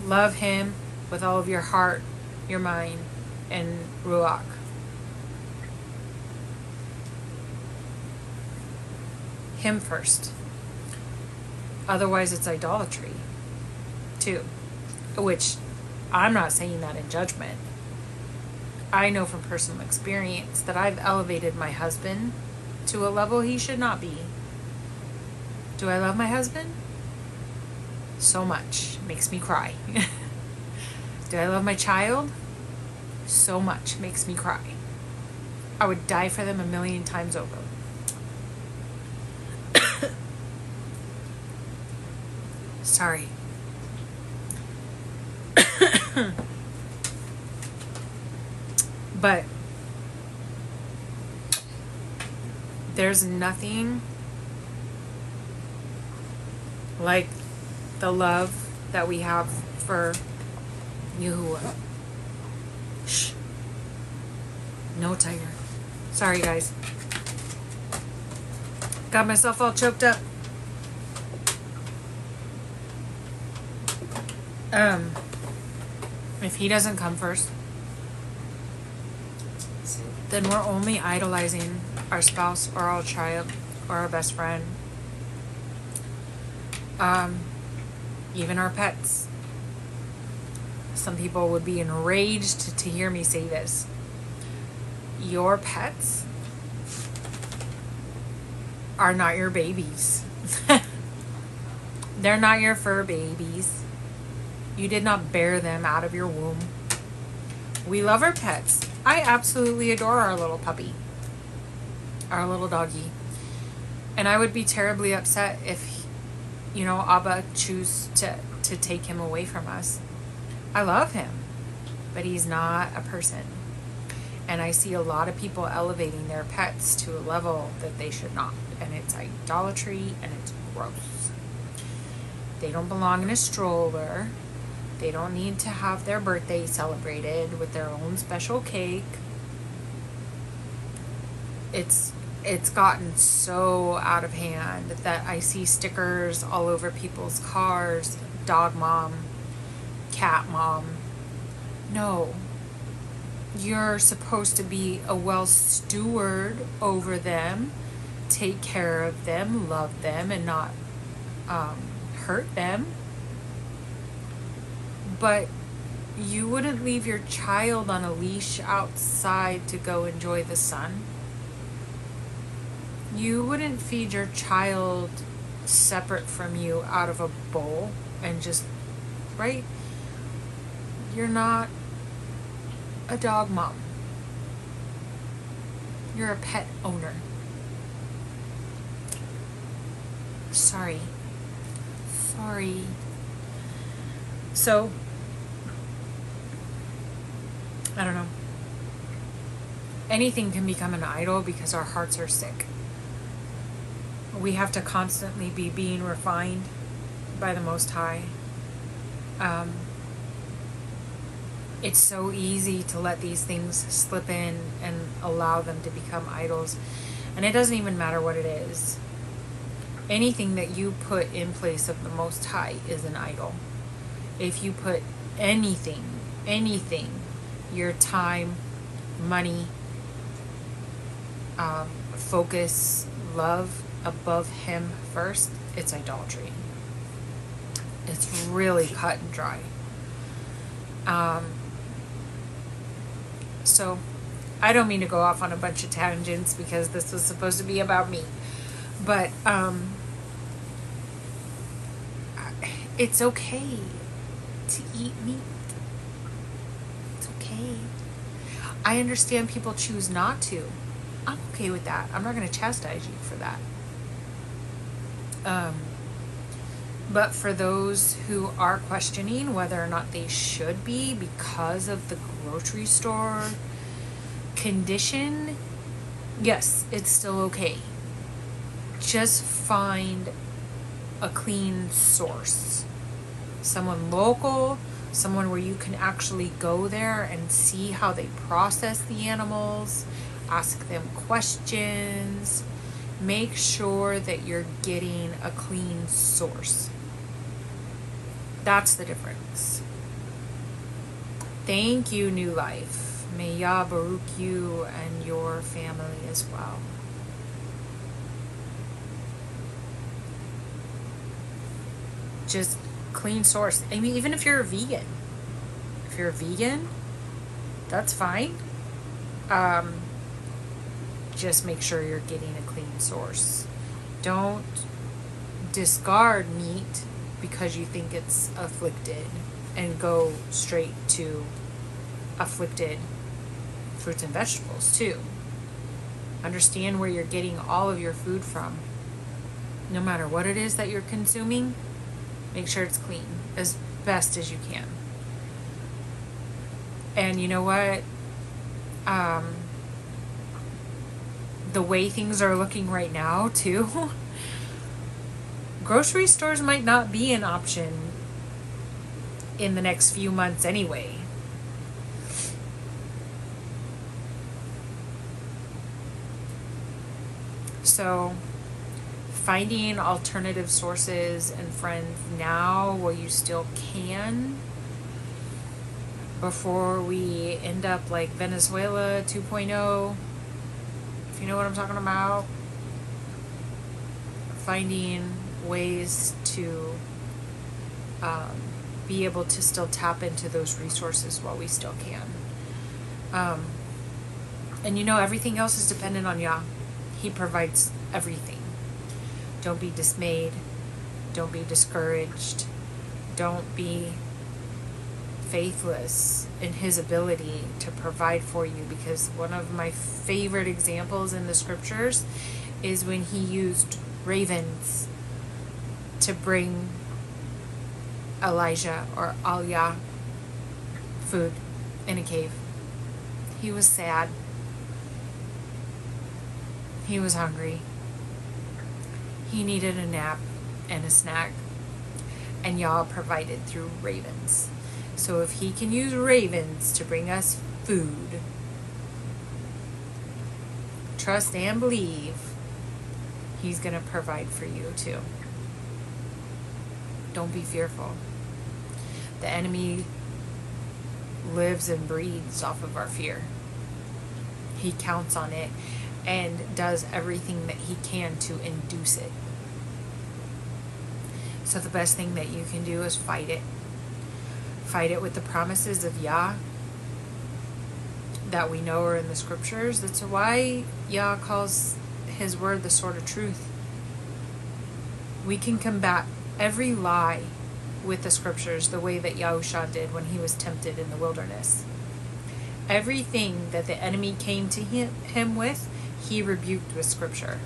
Love Him with all of your heart, your mind, and Ruach. Him first. Otherwise, it's idolatry, too. Which, I'm not saying that in judgment. I know from personal experience that I've elevated my husband to a level he should not be. Do I love my husband? So much. Makes me cry. Do I love my child? So much. Makes me cry. I would die for them 1,000,000 times over. Sorry. But there's nothing like the love that we have for Yahuah. Shh. No tiger. Sorry, guys. Got myself all choked up. If he doesn't come first, then we're only idolizing our spouse or our child or our best friend. Even our pets. Some people would be enraged to hear me say this. Your pets are not your babies. They're not your fur babies. You did not bear them out of your womb. We love our pets. I absolutely adore our little puppy. Our little doggy. And I would be terribly upset if, Abba choose to take him away from us. I love him. But he's not a person. And I see a lot of people elevating their pets to a level that they should not. And it's idolatry and it's gross. They don't belong in a stroller. They don't need to have their birthday celebrated with their own special cake. It's gotten so out of hand that I see stickers all over people's cars. Dog mom, cat mom. No. You're supposed to be a well steward over them, take care of them, love them, and not hurt them. But you wouldn't leave your child on a leash outside to go enjoy the sun. You wouldn't feed your child separate from you out of a bowl and just, right? You're not a dog mom. You're a pet owner. Sorry. So, I don't know. Anything can become an idol because our hearts are sick. We have to constantly be being refined by the Most High. It's so easy to let these things slip in and allow them to become idols. And it doesn't even matter what it is. Anything that you put in place of the Most High is an idol. If you put anything, your time, money, focus, love above Him first, it's idolatry. It's really cut and dry. So, I don't mean to go off on a bunch of tangents because this was supposed to be about me. But, it's okay to eat meat. It's okay. I understand people choose not to. I'm okay with that. I'm not going to chastise you for that. But for those who are questioning whether or not they should be because of the grocery store condition, yes, it's still okay. Just find a clean source. Someone local, someone where you can actually go there and see how they process the animals, ask them questions. Make sure that you're getting a clean source. That's the difference. Thank you, New Life. May Yah Baruk you and your family as well. Just clean source. I mean, even if you're a vegan. If you're a vegan, that's fine. Just make sure you're getting a clean source. Don't discard meat because you think it's afflicted and go straight to afflicted fruits and vegetables too. Understand where you're getting all of your food from. No matter what it is that you're consuming, make sure it's clean as best as you can. And you know what? The way things are looking right now too, grocery stores might not be an option in the next few months anyway. So finding alternative sources and friends now while you still can, before we end up like Venezuela 2.0, if you know what I'm talking about. Finding ways to be able to still tap into those resources while we still can. And you know, everything else is dependent on Yah. He provides everything. Don't be dismayed. Don't be discouraged. Don't be faithless in His ability to provide for you, because one of my favorite examples in the scriptures is when He used ravens to bring Elijah or Aliyah food in a cave. He was sad. He was hungry. He needed a nap and a snack. And Yah provided through ravens. So if He can use ravens to bring us food, trust and believe He's going to provide for you too. Don't be fearful. The enemy lives and breathes off of our fear. He counts on it and does everything that he can to induce it. So the best thing that you can do is fight it. Fight it with the promises of Yah that we know are in the scriptures. That's why Yah calls His word the sword of truth. We can combat every lie with the scriptures the way that Yahusha did when he was tempted in the wilderness. Everything that the enemy came to him with, he rebuked with scripture.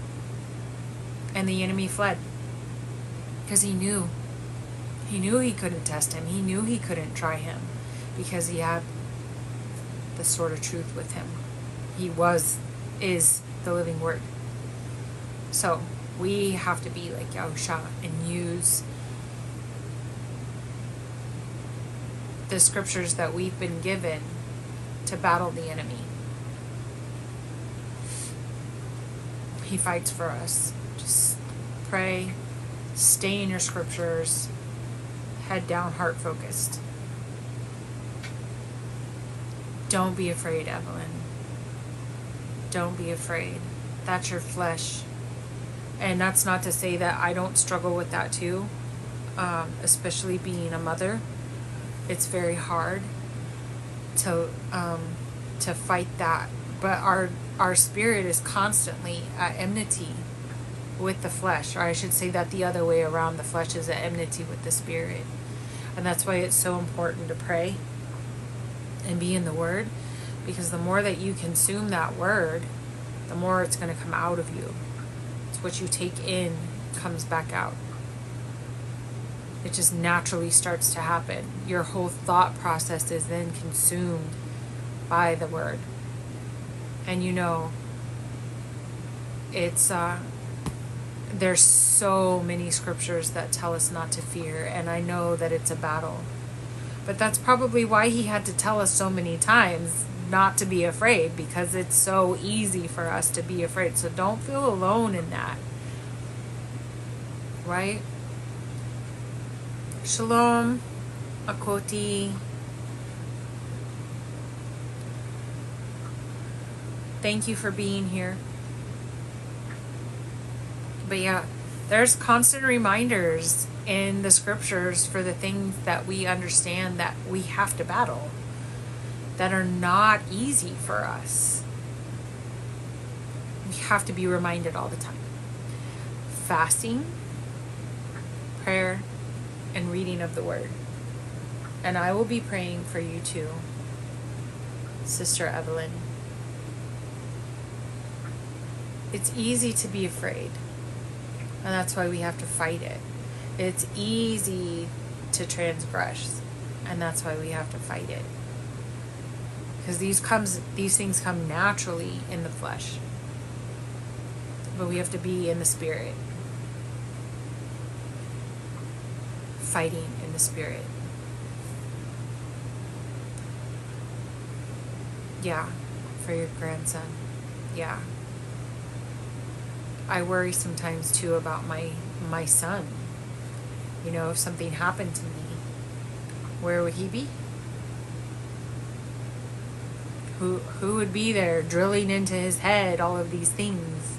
And the enemy fled. Because he knew. He knew he couldn't test him. He knew he couldn't try him. Because he had the sword of truth with him. He is the living word. So we have to be like Yahusha and use the scriptures that we've been given to battle the enemy. He fights for us. Just pray, stay in your scriptures, head down, heart focused. Don't be afraid, Evelyn. Don't be afraid. That's your flesh. And that's not to say that I don't struggle with that too, especially being a mother. It's very hard to fight that. But our spirit is constantly at enmity with the flesh. Or I should say that the other way around. The flesh is at enmity with the spirit. And that's why it's so important to pray and be in the Word. Because the more that you consume that Word, the more it's going to come out of you. It's what you take in comes back out. It just naturally starts to happen. Your whole thought process is then consumed by the word. And it's there's so many scriptures that tell us not to fear, and I know that it's a battle. But that's probably why he had to tell us so many times not to be afraid, because it's so easy for us to be afraid. So don't feel alone in that. Right? Shalom, Akoti. Thank you for being here. But yeah, there's constant reminders in the scriptures for the things that we understand that we have to battle, that are not easy for us. We have to be reminded all the time. Fasting, prayer, and reading of the word. And I will be praying for you too, Sister Evelyn. It's easy to be afraid, and that's why we have to fight it. It's easy to transgress, and that's why we have to fight it. Because these things come naturally in the flesh. But we have to be in the spirit. Fighting in the spirit. Yeah, for your grandson. Yeah. I worry sometimes too about my son. If something happened to me, where would he be? Who would be there drilling into his head all of these things?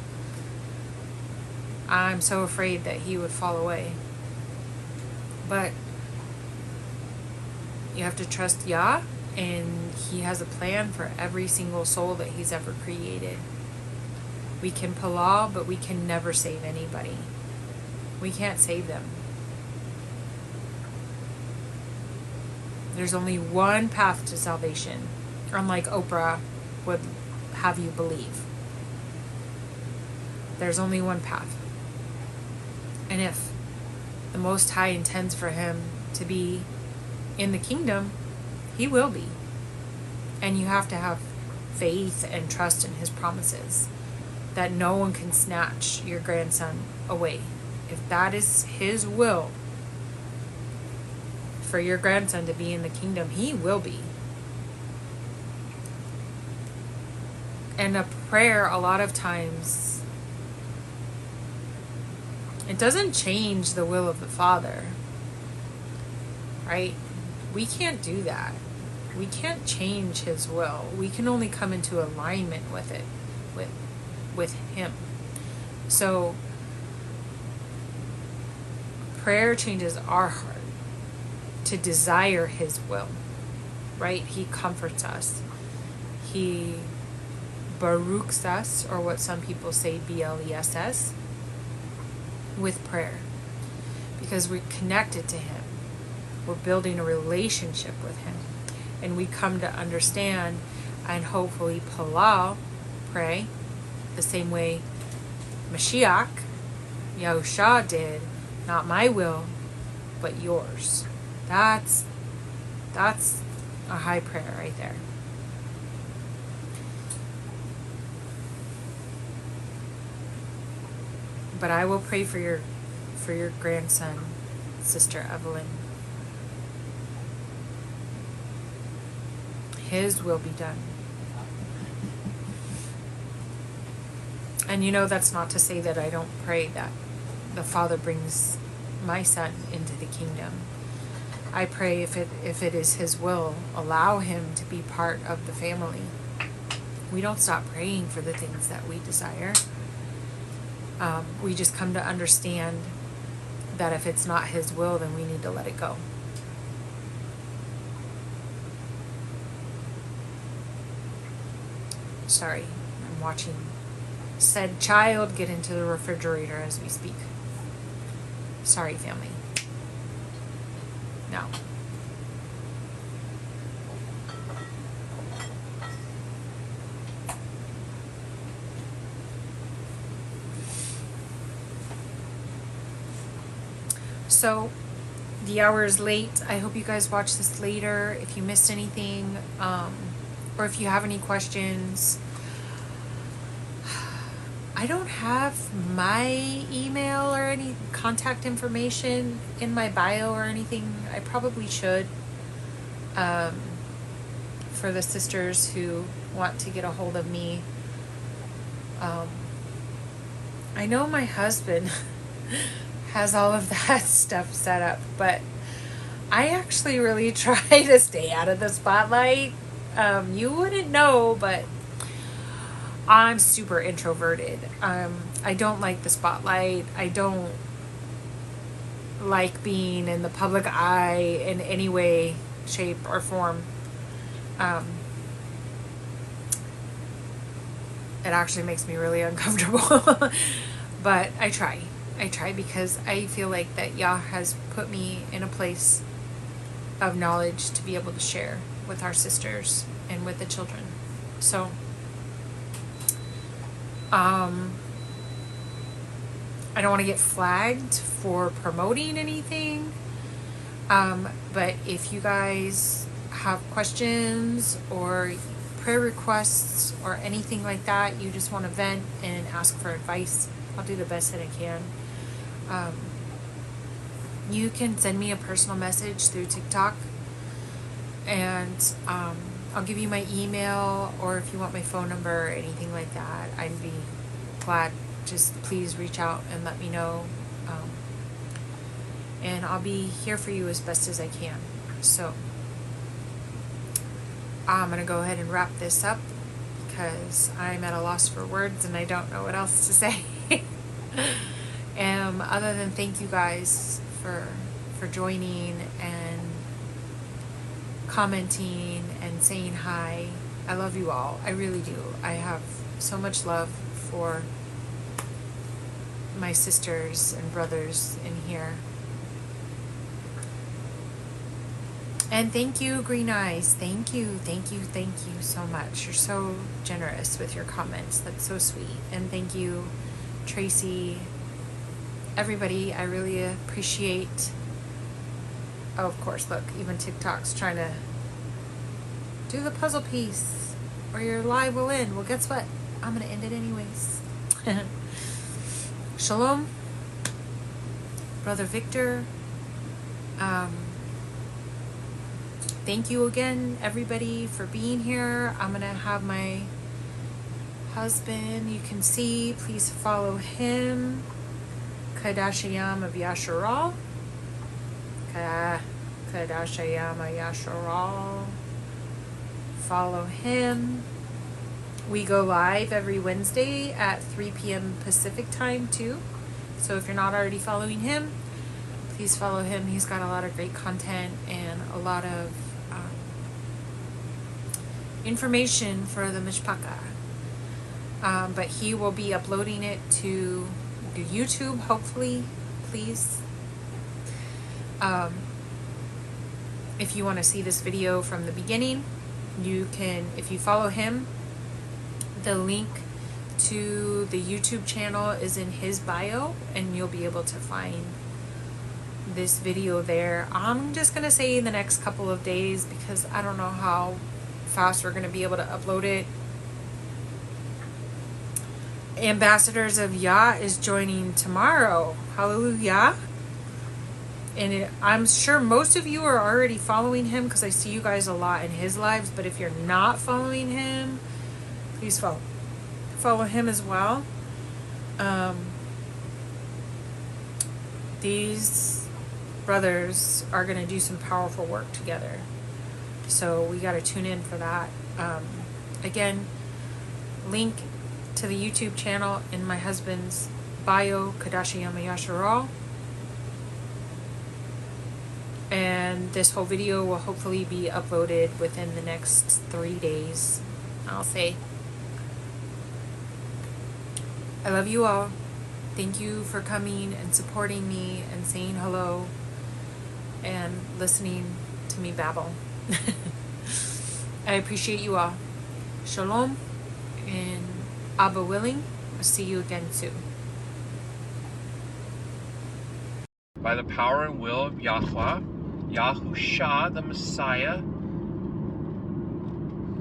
I'm so afraid that he would fall away. But you have to trust Yah, and he has a plan for every single soul that he's ever created. We can palau, but we can never save anybody. We can't save them. There's only one path to salvation, unlike Oprah would have you believe. There's only one path. And if the Most High intends for him to be in the kingdom, he will be. And you have to have faith and trust in his promises, that no one can snatch your grandson away. If that is his will for your grandson to be in the kingdom, he will be. And a prayer, a lot of times, it doesn't change the will of the Father, right? We can't do that. We can't change his will. We can only come into alignment with it, with him. So prayer changes our heart to desire his will, right? He comforts us. He baruchs us, or what some people say bless, with prayer, because we're connected to him. We're building a relationship with him, and we come to understand and hopefully pray the same way Mashiach, Yahusha did. Not my will, but yours. That's a high prayer right there. But I will pray for your grandson, Sister Evelyn. His will be done. And that's not to say that I don't pray that the Father brings my son into the kingdom. I pray if it is his will, allow him to be part of the family. We don't stop praying for the things that we desire. We just come to understand that if it's not his will, then we need to let it go. Sorry, I'm watching said child get into the refrigerator as we speak. Sorry, family. Now, so The hour is late. I hope you guys watch this later. If you missed anything, or if you have any questions, I don't have my email or any contact information in my bio or anything. I probably should, for the sisters who want to get a hold of me. I know my husband has all of that stuff set up, but I actually really try to stay out of the spotlight. You wouldn't know, but I'm super introverted. I don't like the spotlight. I don't like being in the public eye in any way, shape, or form. It actually makes me really uncomfortable. But I try because I feel like that Yah has put me in a place of knowledge to be able to share with our sisters and with the children. So, I don't want to get flagged for promoting anything. But if you guys have questions or prayer requests or anything like that, you just want to vent and ask for advice, I'll do the best that I can. You can send me a personal message through TikTok, and I'll give you my email, or if you want my phone number or anything like that, I'd be glad. Just please reach out and let me know, and I'll be here for you as best as I can. So I'm gonna go ahead and wrap this up because I'm at a loss for words and I don't know what else to say. Other than thank you guys for joining and commenting and saying hi. I love you all. I really do. I have so much love for my sisters and brothers in here. And thank you, Green Eyes. Thank you so much. You're so generous with your comments. That's so sweet. And thank you, Tracy. Everybody, I really appreciate. Oh, of course, look, even TikTok's trying to do the puzzle piece or your live will end. Well, guess what? I'm going to end it anyways. Shalom, Brother Victor. Thank you again, everybody, for being here. I'm going to have my husband, you can see, please follow him. Qadashayam of Yasharal. Qadashayam of Yasharal. Follow him. We go live every Wednesday at 3 p.m. Pacific time too. So if you're not already following him, please follow him. He's got a lot of great content and a lot of information for the Mishpaka. But he will be uploading it to YouTube, hopefully, please. If you want to see this video from the beginning, you can, if you follow him, the link to the YouTube channel is in his bio, and you'll be able to find this video there. I'm just going to say in the next couple of days, because I don't know how fast we're going to be able to upload it. Ambassadors of Yah is joining tomorrow. Hallelujah. And I'm sure most of you are already following him because I see you guys a lot in his lives. But if you're not following him, please follow him as well. These brothers are going to do some powerful work together. So we got to tune in for that. Again, link to the YouTube channel in my husband's bio, Qadashayam of Yasharal. And this whole video will hopefully be uploaded within the next 3 days, I'll say. I love you all. Thank you for coming and supporting me and saying hello and listening to me babble. I appreciate you all. Shalom, and Abba willing, I'll see you again soon. by the power and will of Yahuah, Yahusha, the Messiah,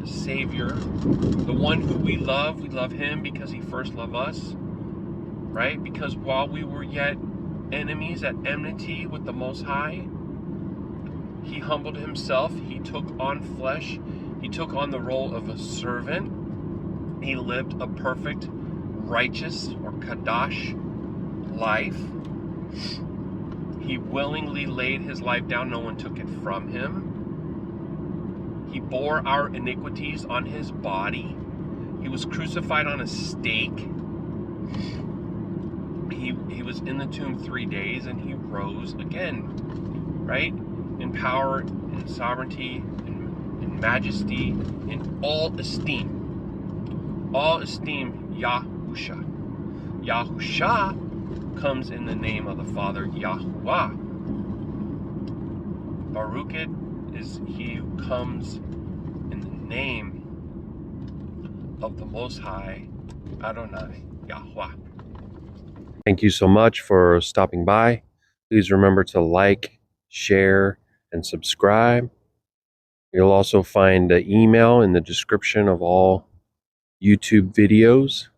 the Savior, the one who we love him because he first loved us, right? Because while we were yet enemies at enmity with the Most High, he humbled himself, he took on flesh, he took on the role of a servant, he lived a perfect, righteous, or Qadash life. He willingly laid his life down, no one took it from him. He bore our iniquities on his body. He was crucified on a stake. He was in the tomb 3 days and he rose again, right? In power, in sovereignty, in majesty, in all esteem. All esteem Yahusha. Yahusha comes in the name of the Father Yahuah. Baruk is he who comes in the name of the Most High Adonai Yahuah. Thank you so much for stopping by. Please remember to like, share, and subscribe. You'll also find the email in the description of all YouTube videos.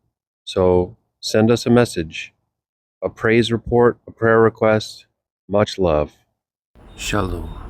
So send us a message, a praise report, a prayer request. Much love. Shalom.